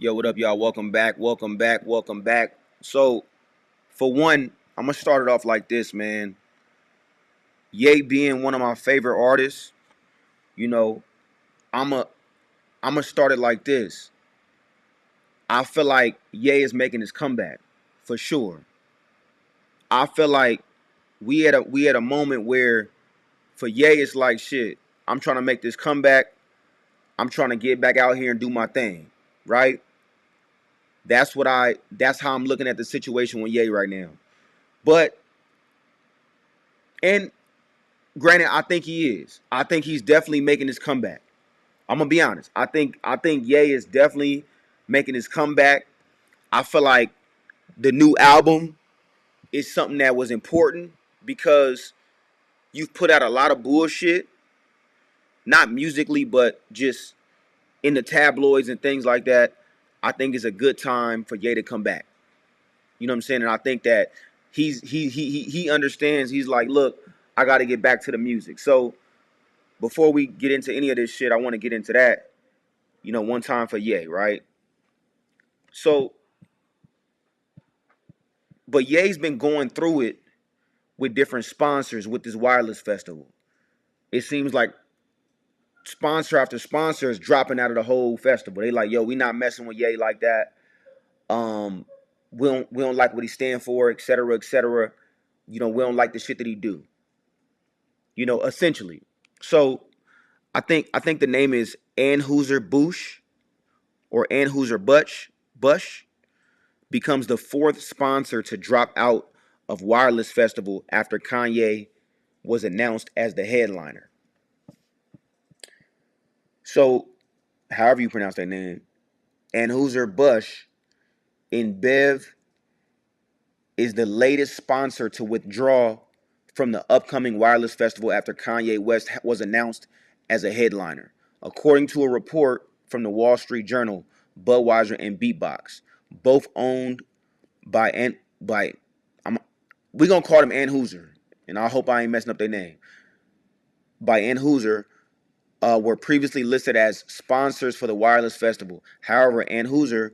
Yo, what up, y'all? Welcome back. Welcome back. Welcome back. So, for one, I'm gonna start it off like this, man. Ye being one of my favorite artists, you know, I'm a I'm gonna start it like this. I feel like Ye is making his comeback for sure. I feel like we at a moment where for Ye it's like shit. I'm trying to make this comeback. I'm trying to get back out here and do my thing, right? That's how I'm looking at the situation with Ye right now. But and granted, I think he is. I think he's definitely making his comeback. I'm gonna be honest. I think Ye is definitely making his comeback. I feel like the new album is something that was important because you've put out a lot of bullshit, not musically, but just in the tabloids and things like that. I think it's a good time for Ye to come back. You know what I'm saying? And I think that he understands. He's like, look, I got to get back to the music. So before we get into any of this shit, I want to get into that. One time for Ye, right? So, but Ye's been going through it with different sponsors with this wireless festival. It seems like sponsor after sponsor is dropping out of the whole festival. They like, yo, we not messing with Ye like that. Um, we don't like what he stand for, et cetera, et cetera. We don't like the shit that he do. Essentially. So I think the name is Anheuser Busch or Anheuser Busch becomes the fourth sponsor to drop out of Wireless Festival after Kanye was announced as the headliner. So, however you pronounce that name, Anheuser-Busch InBev is the latest sponsor to withdraw from the upcoming Wireless Festival after Kanye West was announced as a headliner. According to a report from the Wall Street Journal, Budweiser and Beatbox, both owned by I'm we gonna call them Anheuser, and I hope I ain't messing up their name. By Anheuser, were previously listed as sponsors for the Wireless Festival. However, Anheuser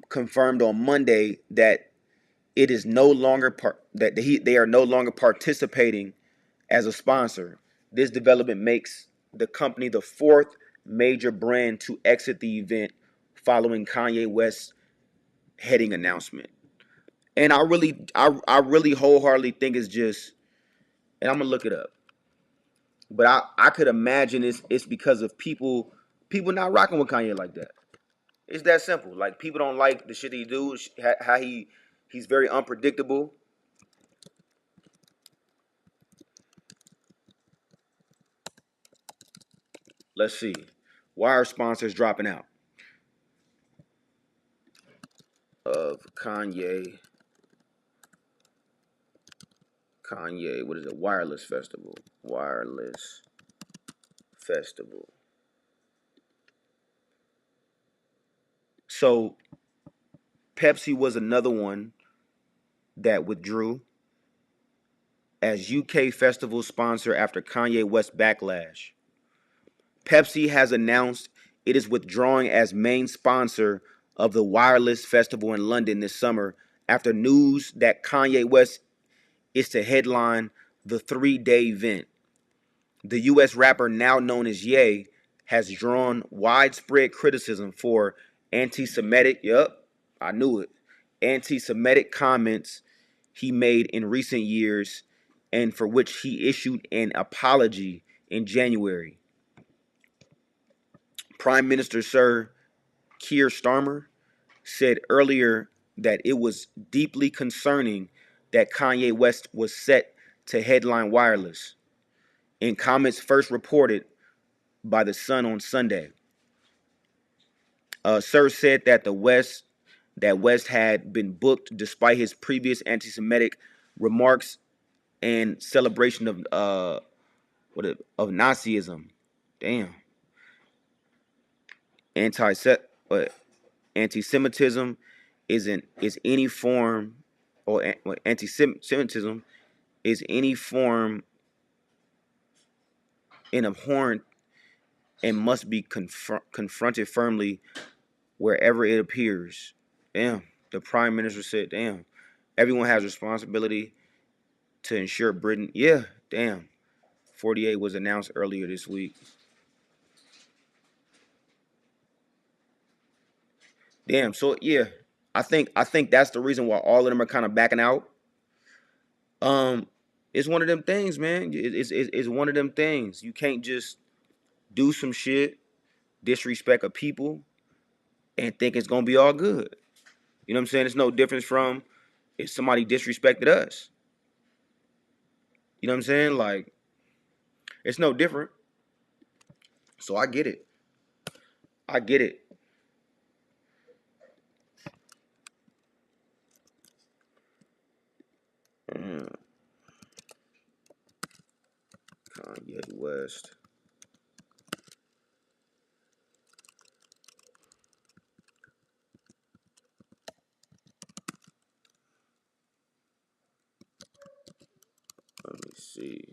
confirmed on Monday that it is no longer they are no longer participating as a sponsor. This development makes the company the fourth major brand to exit the event following Kanye West's heading announcement. And I really wholeheartedly think it's just, and I'm gonna look it up, but I could imagine it's because of people not rocking with Kanye like that. It's that simple. Like people don't like the shit he do, how he's very unpredictable. Let's see, why are sponsors dropping out of Kanye? What is it? Wireless Festival. Wireless Festival. So Pepsi was another one that withdrew as UK festival sponsor after Kanye West backlash. Pepsi has announced it is withdrawing as main sponsor of the Wireless Festival in London this summer after news that Kanye West is to headline the 3-day event. The US rapper, now known as Ye, has drawn widespread criticism for anti-Semitic, I knew it, anti-Semitic comments he made in recent years and for which he issued an apology in January. Prime Minister Sir Keir Starmer said earlier that it was deeply concerning that Kanye West was set to headline Wireless. In comments first reported by The Sun on Sunday, Sir said that West had been booked despite his previous anti-Semitic remarks and celebration of Nazism. Damn, anti uh, anti-Semitism is any form or anti-Semitism is any form and abhorrent and must be confronted firmly wherever it appears. Damn. The prime minister said, damn. Everyone has responsibility to ensure Britain. Yeah, damn. 48 was announced earlier this week. Damn. So yeah, I think that's the reason why all of them are kind of backing out. Um, it's one of them things, man. It's one of them things. You can't just do some shit, disrespect a people, and think it's gonna be all good. You know what I'm saying? It's no difference from if somebody disrespected us. You know what I'm saying? Like, it's no different. So I get it. I get it. Mm, Kanye West. Let me see.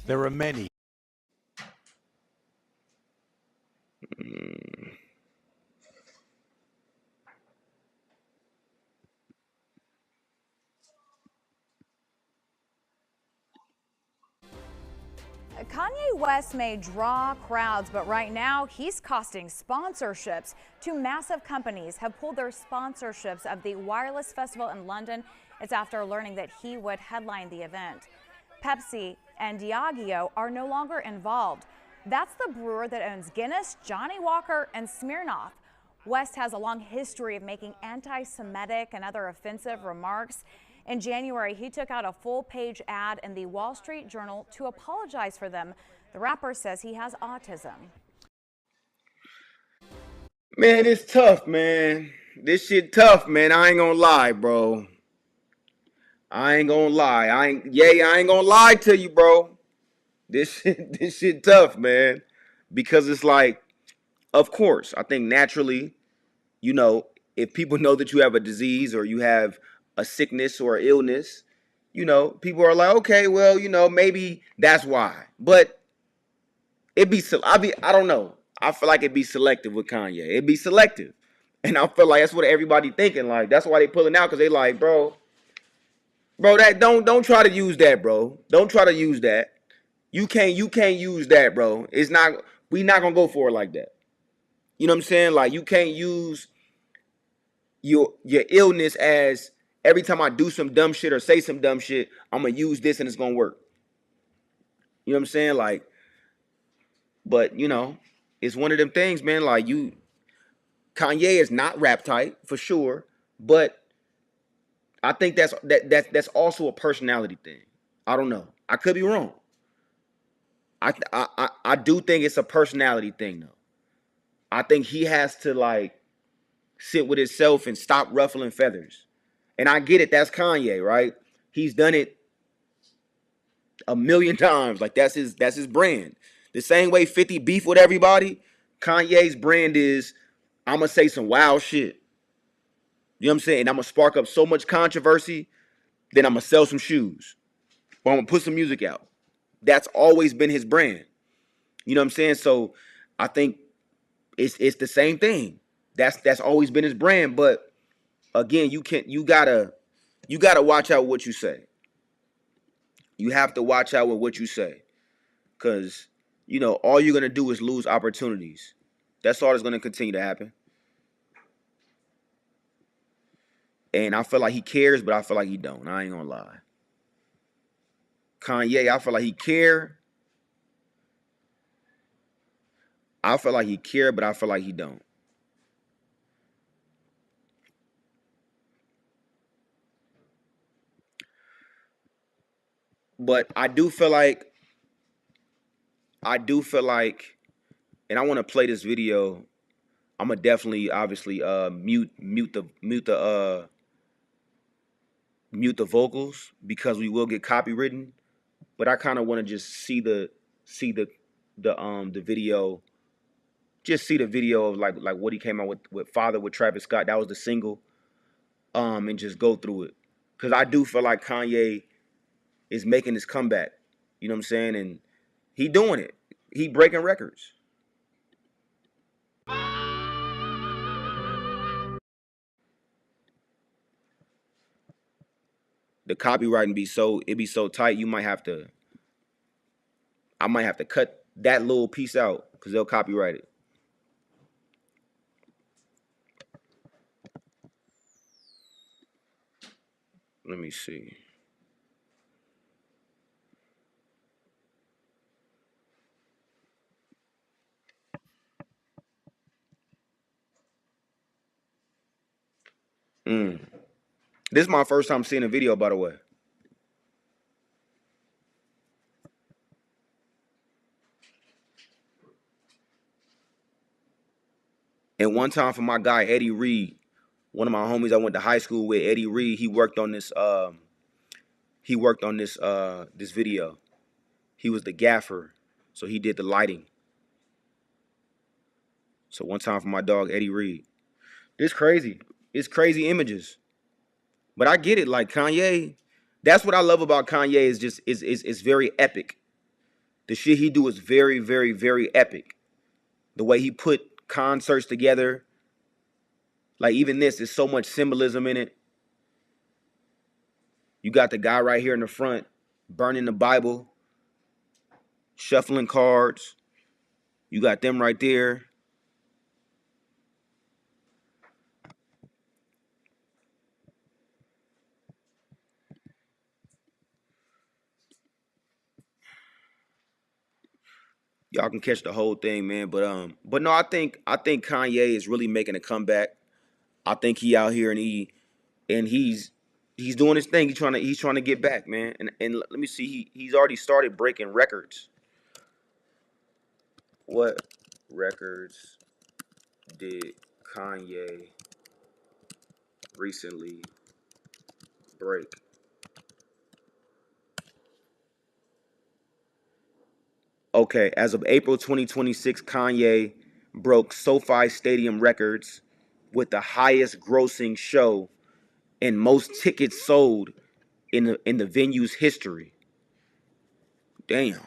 There are many. Mm, Kanye West may draw crowds, but right now he's costing sponsorships. Two massive companies have pulled their sponsorships of the Wireless Festival in London. It's after learning that he would headline the event. Pepsi and Diageo are no longer involved. That's the brewer that owns Guinness, Johnny Walker, and Smirnoff. West has a long history of making anti-Semitic and other offensive remarks. In January, he took out a full-page ad in the Wall Street Journal to apologize for them. The rapper says he has autism. Man, it's tough, man. This shit tough, man. I ain't gonna lie, bro. I ain't gonna lie. I ain't gonna lie to you, bro. This shit tough, man. Because it's like, of course, I think naturally, you know, if people know that you have a disease or you have a sickness or illness, you know, people are like, okay, well, you know, maybe that's why. But I don't know. I feel like it'd be selective with Kanye. It'd be selective. And I feel like that's what everybody thinking. Like, that's why they pulling out, because they like, bro, that don't try to use that, bro. Don't try to use that. You can't use that, bro. It's not we not gonna go for it like that. You know what I'm saying? Like, you can't use your illness as every time I do some dumb shit or say some dumb shit, I'm gonna use this and it's gonna work. You know what I'm saying? Like, but you know, it's one of them things, man. Like, Kanye is not rap tight for sure, but I think that's also a personality thing. I don't know. I could be wrong. I do think it's a personality thing though. I think he has to like sit with himself and stop ruffling feathers. And I get it. That's Kanye, right? He's done it a million times. Like, that's his brand. The same way 50 beef with everybody, Kanye's brand is I'm gonna say some wild shit. You know what I'm saying? I'm gonna spark up so much controversy, then I'm gonna sell some shoes. Or I'm gonna put some music out. That's always been his brand. You know what I'm saying? So I think it's the same thing. That's always been his brand. But again, you gotta watch out what you say. You have to watch out with what you say. Cause you know, all you're gonna do is lose opportunities. That's all that's gonna continue to happen. And I feel like he cares, but I feel like he don't. I ain't gonna lie. Kanye, I feel like he care. I feel like he care, but I feel like he don't. But I do feel like, and I want to play this video. I'm gonna definitely, obviously, mute the vocals because we will get copywritten. But I kind of want to just see the video just see the video of like what he came out with Father with Travis Scott. That was the single. And just go through it. Cause I do feel like Kanye is making his comeback. You know what I'm saying? And he doing it. He breaking records. The copywriting be so tight, I might have to cut that little piece out because they'll copyright it. Let me see. Mm. This is my first time seeing a video, by the way. And one time for my guy Eddie Reed, one of my homies I went to high school with, Eddie Reed, he worked on this this video. He was the gaffer, so he did the lighting. So one time for my dog Eddie Reed. This crazy. It's crazy images. But I get it. Like Kanye, that's what I love about Kanye is just is very epic. The shit he do is very, very, very epic. The way he put concerts together. Like even this, there's so much symbolism in it. You got the guy right here in the front burning the Bible, shuffling cards. You got them right there. Y'all can catch the whole thing, man. But no, I think Kanye is really making a comeback. I think he out here and he's doing his thing. He's trying to get back, man. And let me see, he's already started breaking records. What records did Kanye recently break? Okay, as of April 2026, Kanye broke SoFi Stadium records with the highest grossing show and most tickets sold in the venue's history. Damn.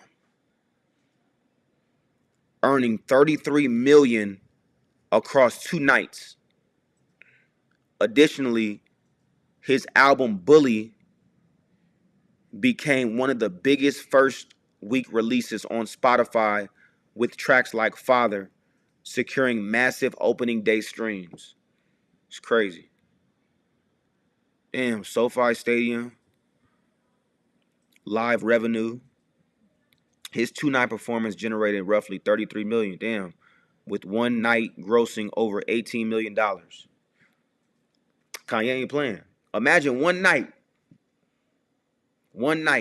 Earning 33 million across 2 nights. Additionally, his album Bully became one of the biggest first week releases on Spotify with tracks like Father securing massive opening day streams. It's crazy. Damn, SoFi Stadium, live revenue. His 2 night performance generated roughly 33 million. Damn, with one night grossing over $18 million. Kanye ain't playing. Imagine one night,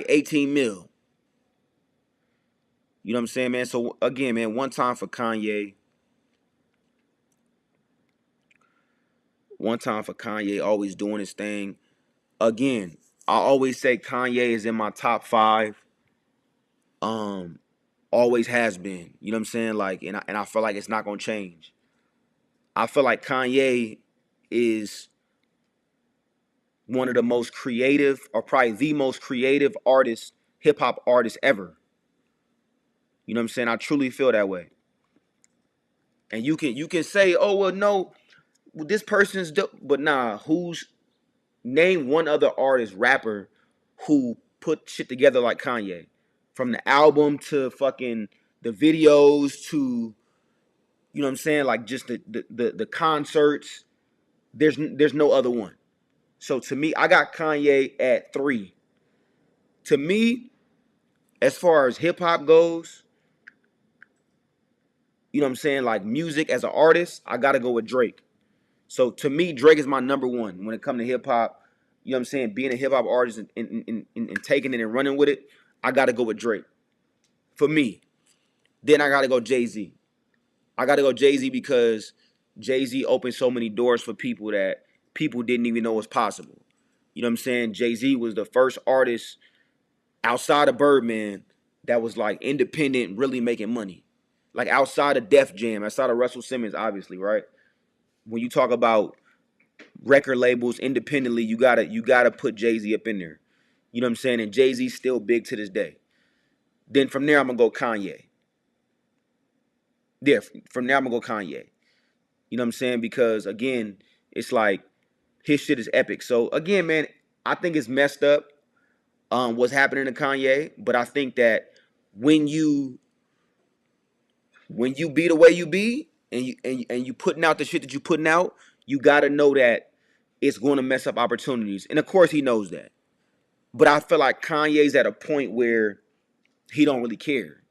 18 mil. You know what I'm saying, man? So again, man, one time for Kanye. One time for Kanye, always doing his thing. Again, I always say Kanye is in my top 5. Um, Always has been. You know what I'm saying? Like, and I feel like it's not gonna change. I feel like Kanye is one of the most creative, or probably the most creative artist, hip hop artist ever. You know what I'm saying? I truly feel that way. And you can say, oh well, no, this person's dope, but nah. Who's name one other artist, rapper, who put shit together like Kanye, from the album to fucking the videos to, you know what I'm saying, like just the concerts. There's no other one. So to me, I got Kanye at 3. To me, as far as hip hop goes, you know what I'm saying, like music as an artist, I gotta go with Drake. So to me, Drake is my number one when it comes to hip hop. You know what I'm saying? Being a hip hop artist and taking it and running with it, I gotta go with Drake. For me. Then I gotta go Jay-Z. I gotta go Jay-Z because Jay-Z opened so many doors for people that people didn't even know was possible. You know what I'm saying? Jay-Z was the first artist outside of Birdman that was like independent, really making money. Like outside of Def Jam, outside of Russell Simmons, obviously, right? When you talk about record labels independently, you gotta put Jay-Z up in there. You know what I'm saying? And Jay-Z's still big to this day. Then from there, I'm gonna go Kanye. Yeah, from there I'm gonna go Kanye. You know what I'm saying? Because again, it's like his shit is epic. So again, man, I think it's messed up what's happening to Kanye, but I think that when you be the way you be and you putting out the shit that you putting out, you gotta know that it's going to mess up opportunities. And of course he knows that. But I feel like Kanye's at a point where he don't really care.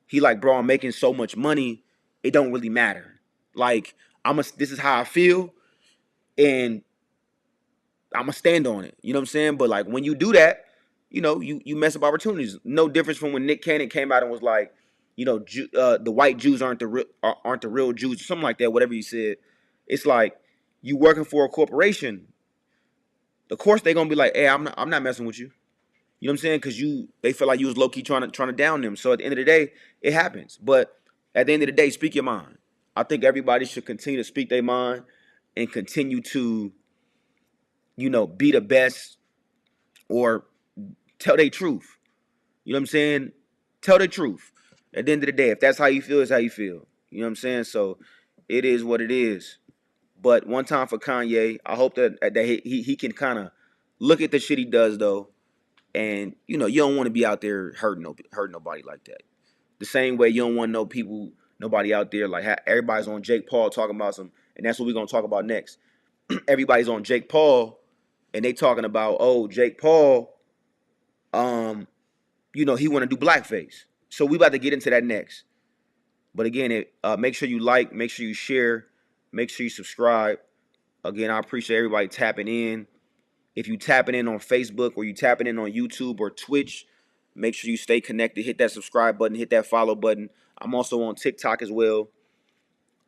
He like, bro, I'm making so much money, it don't really matter. Like, this is how I feel, and I'ma stand on it. You know what I'm saying? But like when you do that, you mess up opportunities. No difference from when Nick Cannon came out and was like, the white Jews aren't the real Jews, or something like that. Whatever he said, it's like you working for a corporation. Of course they gonna be like, hey, I'm not messing with you. You know what I'm saying? Because they feel like you was low key trying to down them. So at the end of the day, it happens. But at the end of the day, speak your mind. I think everybody should continue to speak their mind and continue to, be the best or tell their truth. You know what I'm saying? Tell the truth. At the end of the day, if that's how you feel, it's how you feel. You know what I'm saying? So it is what it is. But one time for Kanye, I hope that he can kind of look at the shit he does though, and you don't want to be out there hurting nobody like that. The same way you don't want nobody out there like everybody's on Jake Paul talking about and that's what we're gonna talk about next. Everybody's on Jake Paul, and they talking about, oh, Jake Paul, um, he want to do blackface. So we about to get into that next. But again, make sure you like, make sure you share, make sure you subscribe. Again, I appreciate everybody tapping in. If you tapping in on Facebook or you tapping in on YouTube or Twitch, make sure you stay connected. Hit that subscribe button, hit that follow button. I'm also on TikTok as well.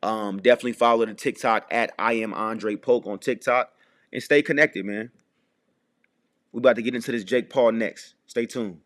Definitely follow the TikTok at I am Andre Polk on TikTok and stay connected, man. We about to get into this Jake Paul next. Stay tuned.